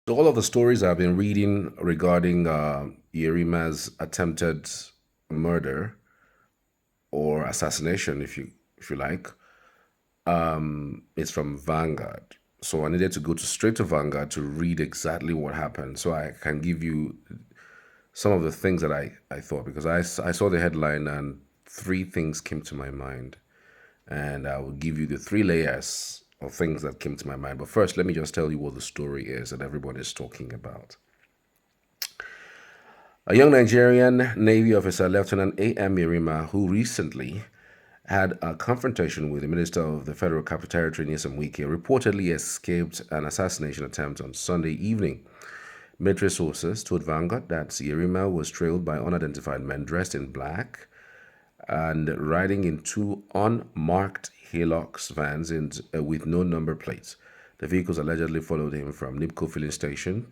So all of the stories I've been reading regarding Yerima's attempted murder or assassination, if you like, is from Vanguard. So I needed to go to straight to Vanguard to read exactly what happened, so I can give you some of the things that I thought, because I saw the headline and three things came to my mind, and I will give you the three layers of things that came to my mind. But first, let me just tell you what the story is that everyone is talking about. A young Nigerian Navy officer, Lieutenant A.M. Yerima, who recently had a confrontation with the Minister of the Federal Capital Territory, Wike, reportedly escaped an assassination attempt on Sunday evening. Military sources told Vanguard that Yerima was trailed by unidentified men dressed in black and riding in two unmarked Hilux vans with no number plates. The vehicles allegedly followed him from Nipco filling station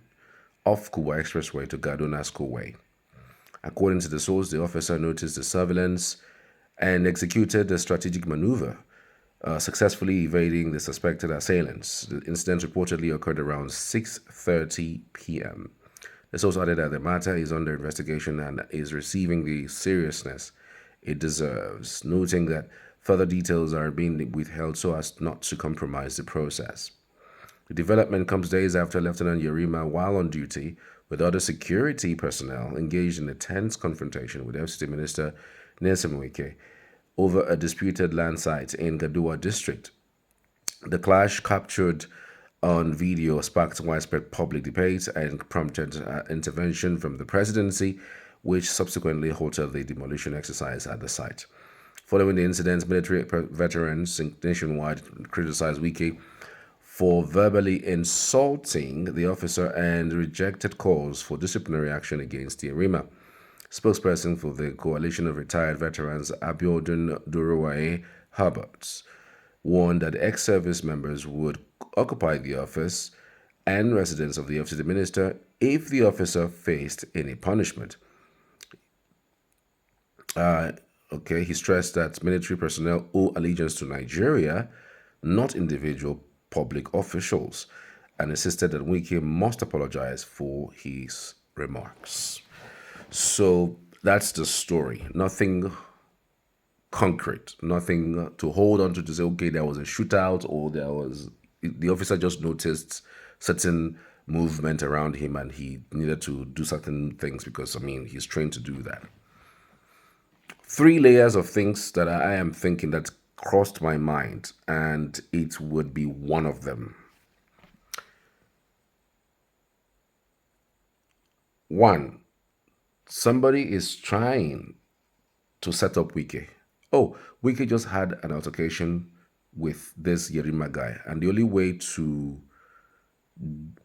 off Kuwa Expressway to Gadona Schoolway. According to the source, the officer noticed the surveillance and executed a strategic maneuver, successfully evading the suspected assailants. The incident reportedly occurred around 6:30 p.m. The source added that the matter is under investigation and is receiving the seriousness it deserves, noting that further details are being withheld so as not to compromise the process. The development comes days after Lieutenant Yerima, while on duty with other security personnel, engaged in a tense confrontation with FCT Minister Wike over a disputed land site in Gadua district. The clash, captured on video, sparked widespread public debate and prompted intervention from the presidency, which subsequently halted the demolition exercise at the site. Following the incident, military veterans nationwide criticized Wike for verbally insulting the officer and rejected calls for disciplinary action against Yerima. Spokesperson for the Coalition of Retired Veterans, Abiodun Duruwaye Herberts, warned that ex-service members would occupy the office and residence of the FCT minister if the officer faced any punishment. He stressed that military personnel owe allegiance to Nigeria, not individual public officials, and insisted that Wike must apologize for his remarks. So that's the story. Nothing concrete, nothing to hold on to say, okay, there was a shootout or the officer just noticed certain movement around him and he needed to do certain things because, he's trained to do that. Three layers of things that I am thinking that crossed my mind, and it would be one of them. One, somebody is trying to set up Wike. Oh, Wike just had an altercation with this Yerima guy, and the only way to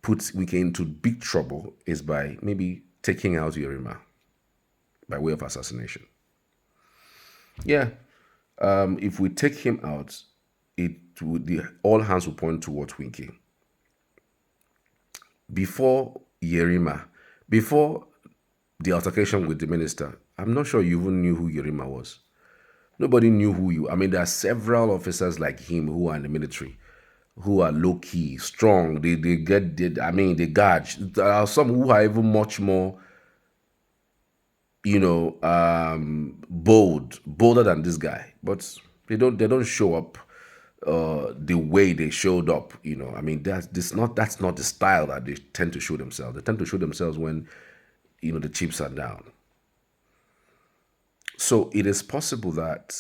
put Wike into big trouble is by maybe taking out Yerima by way of assassination. Yeah, if we take him out, all hands will point towards Wike. Before Yerima, before the altercation with the minister, I'm not sure you even knew who Yerima was. Nobody knew who you. There are several officers like him who are in the military, who are low key, strong. They gauge. There are some who are even much more, bolder than this guy. But they don't show up the way they showed up. That's not the style that they tend to show themselves. They tend to show themselves when the chips are down. So it is possible that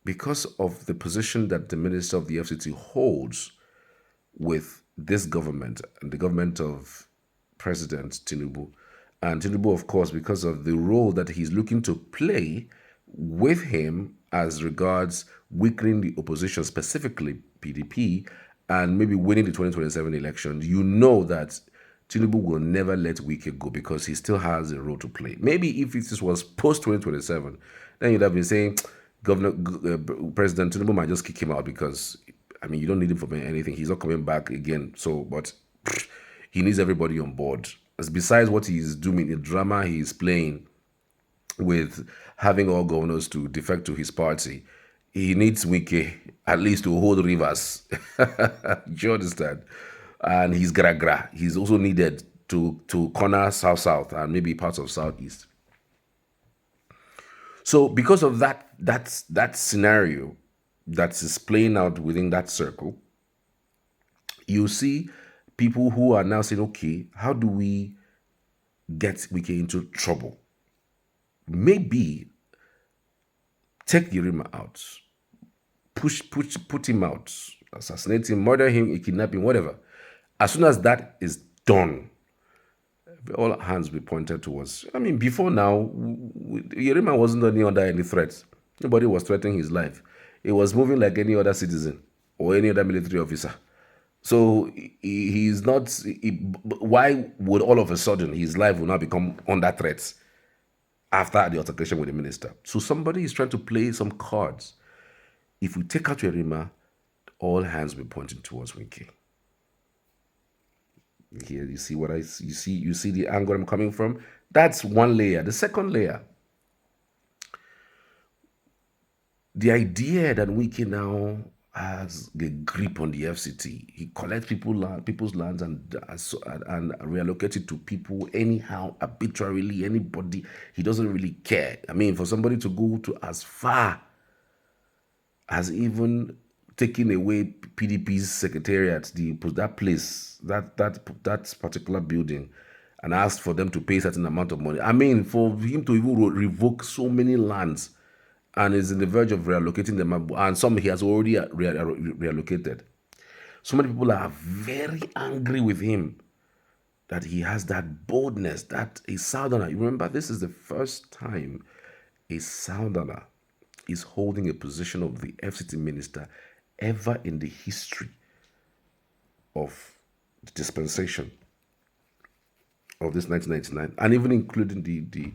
because of the position that the minister of the FCT holds with this government and the government of President Tinubu, and Tinubu, of course, because of the role that he's looking to play with him as regards weakening the opposition, specifically PDP, and maybe winning the 2027 election, you know that Tinubu will never let Wike go because he still has a role to play. Maybe if this was post 2027, then you'd have been saying President Tinubu might just kick him out because you don't need him for anything. He's not coming back again. So, but he needs everybody on board. As besides what he's doing, the drama he's playing with having all governors to defect to his party, he needs Wike at least to hold rivers. Do you understand? and he's gra. He's also needed to corner south and maybe parts of southeast. So because of that scenario that is playing out within that circle, you see people who are now saying, okay, how do we get Wike into trouble? Maybe take Yerima out, put him out, assassinate him, murder him, kidnap him, whatever. As soon as that is done, all hands will be pointed towards. I mean, before now, Yerima wasn't under any threats. Nobody was threatening his life. He was moving like any other citizen or any other military officer. So he's not. Why would all of a sudden his life will now become under threat after the altercation with the minister? So somebody is trying to play some cards. If we take out Yerima, all hands will be pointing towards Wike. Here, you see what you see the angle I'm coming from. That's one layer. The second layer, the idea that Wike now has a grip on the FCT. He collects people's lands and reallocate it to people anyhow, arbitrarily, anybody. He doesn't really care. I mean, for somebody to go to as far as even taking away PDP's secretariat, that place, that particular building, and asked for them to pay a certain amount of money. I mean, for him to even revoke so many lands and is in the verge of reallocating them, and some he has already reallocated. So many people are very angry with him that he has that boldness, that a southerner. You remember, this is the first time a southerner is holding a position of the FCT minister ever in the history of the dispensation of this 1999, and even including the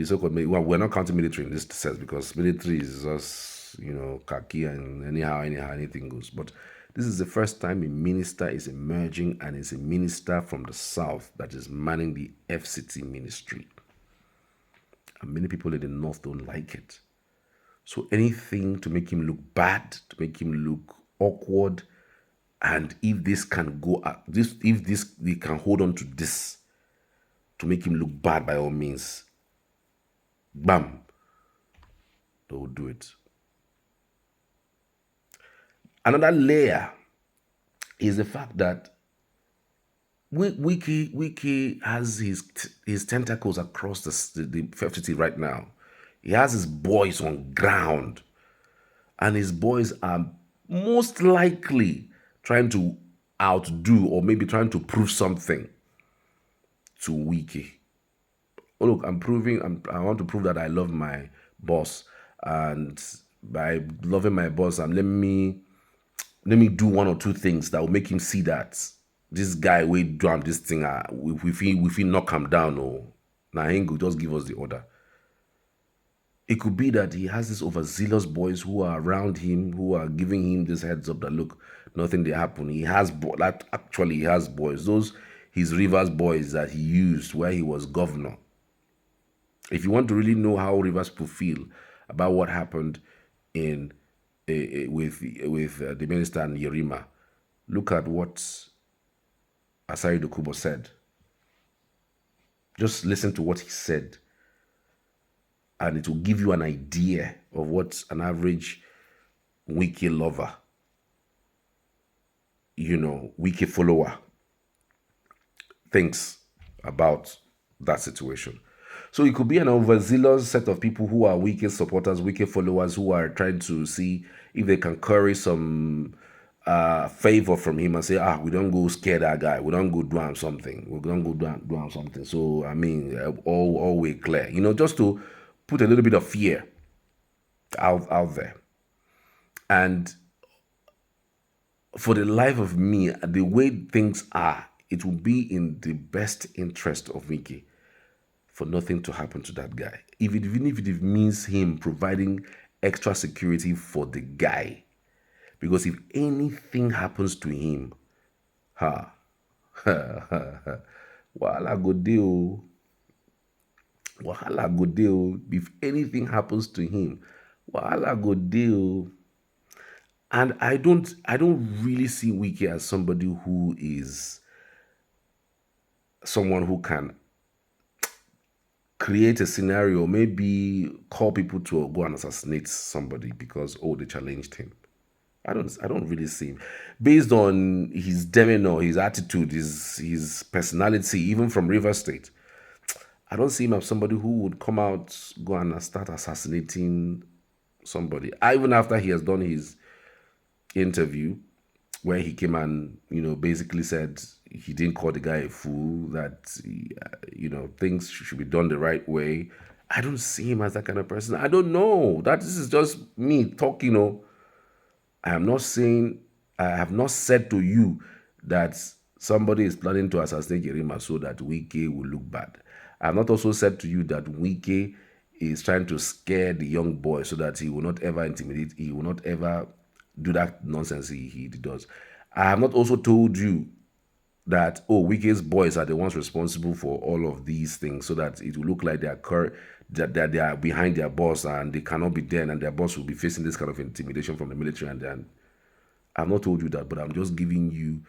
so-called, well, we're not counting military in this sense because military is just, khaki and anyhow, anything goes. But this is the first time a minister is emerging and is a minister from the south that is manning the FCT ministry. And many people in the north don't like it. So anything to make him look bad, to make him look awkward, and if this can go, if they can hold on to this to make him look bad, by all means, bam, they will do it. Another layer is the fact that Wike has his tentacles across the FCT right now. He has his boys on ground, and his boys are most likely trying to outdo or maybe trying to prove something to Wike. Oh, look, I want to prove that I love my boss, and by loving my boss, let me do one or two things that will make him see that this guy will do this thing. If he knock him down, or now he will just give us the order. It could be that he has these overzealous boys who are around him, who are giving him this heads up that look, nothing they happen. He has he has boys. Those his Rivers boys that he used where he was governor. If you want to really know how Rivers people feel about what happened in with the minister and Yerima, look at what Asari Dokubo said. Just listen to what he said, and it will give you an idea of what an average Wike lover, Wike follower thinks about that situation. So it could be an overzealous set of people who are Wike supporters, Wike followers, who are trying to see if they can curry some favor from him and say, we don't go scare that guy. We don't go do him something. We don't go do him something. So, I mean, all way clear. Just to put a little bit of fear out there. And for the life of me, the way things are, it will be in the best interest of Wike for nothing to happen to that guy. Even if it means him providing extra security for the guy. Because if anything happens to him, wahala go deal. Wahala go deal. If anything happens to him, wahala go deal. And I don't really see Wike as somebody who is someone who can create a scenario, maybe call people to go and assassinate somebody because they challenged him. I don't really see him. Based on his demeanor, his attitude, his personality, even from River State, I don't see him as somebody who would come out, go and start assassinating somebody. Even after he has done his interview, where he came and basically said he didn't call the guy a fool, that things should be done the right way. I don't see him as that kind of person. I don't know. That this is just me talking. I am not saying, I have not said to you that somebody is planning to assassinate Yerima so that Wike will look bad. I have not also said to you that Wike is trying to scare the young boy so that he will not ever intimidate, he will not ever do that nonsense he does. I have not also told you that Wike's boys are the ones responsible for all of these things, so that it will look like that they are behind their boss and they cannot be there, and their boss will be facing this kind of intimidation from the military. And then I've not told you that, but I'm just giving you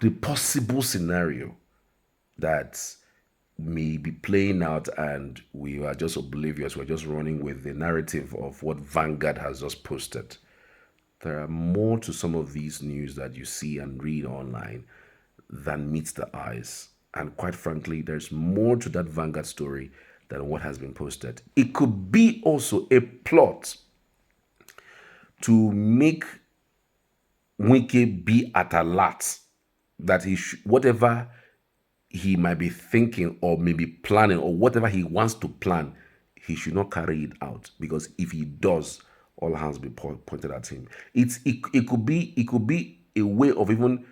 the possible scenario that may be playing out, and we are just oblivious. We're just running with the narrative of what Vanguard has just posted. There are more to some of these news that you see and read online than meets the eyes. And quite frankly, there's more to that Vanguard story than what has been posted. It could be also a plot to make Wike be at alert that whatever he might be thinking or maybe planning, or whatever he wants to plan, he should not carry it out, because if he does, all hands will be pointed at him. It could be a way of even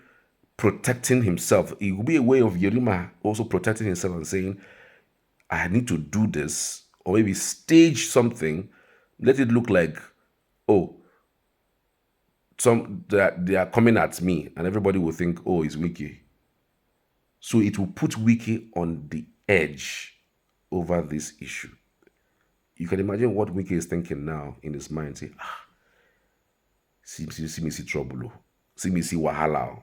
protecting himself. It could be a way of Yerima also protecting himself and saying, I need to do this, or maybe stage something, let it look like, oh, they are coming at me, and everybody will think, oh, it's Wike. So it will put Wike on the edge over this issue. You can imagine what Wike is thinking now in his mind. Say, see me see trouble. See me see wahala.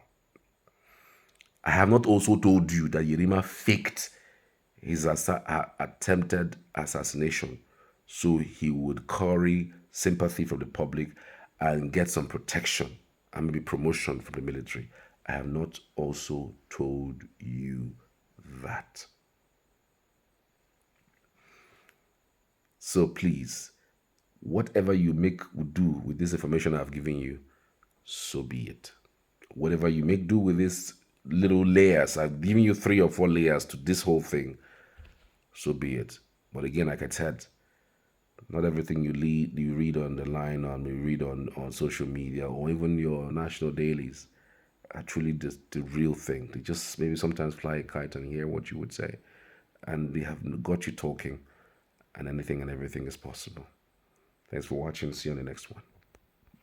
I have not also told you that Yerima faked his attempted assassination so he would curry sympathy from the public and get some protection and maybe promotion from the military. I have not also told you that. So please, whatever you do with this information I've given you, so be it. Whatever you make do with this little layers, I've given you 3 or 4 layers to this whole thing, so be it. But again, like I said, not everything you read on the line, or you read on social media, or even your national dailies are truly the real thing. They just maybe sometimes fly a kite and hear what you would say, and they have got you talking, and anything and everything is possible. Thanks for watching. See you on the next one.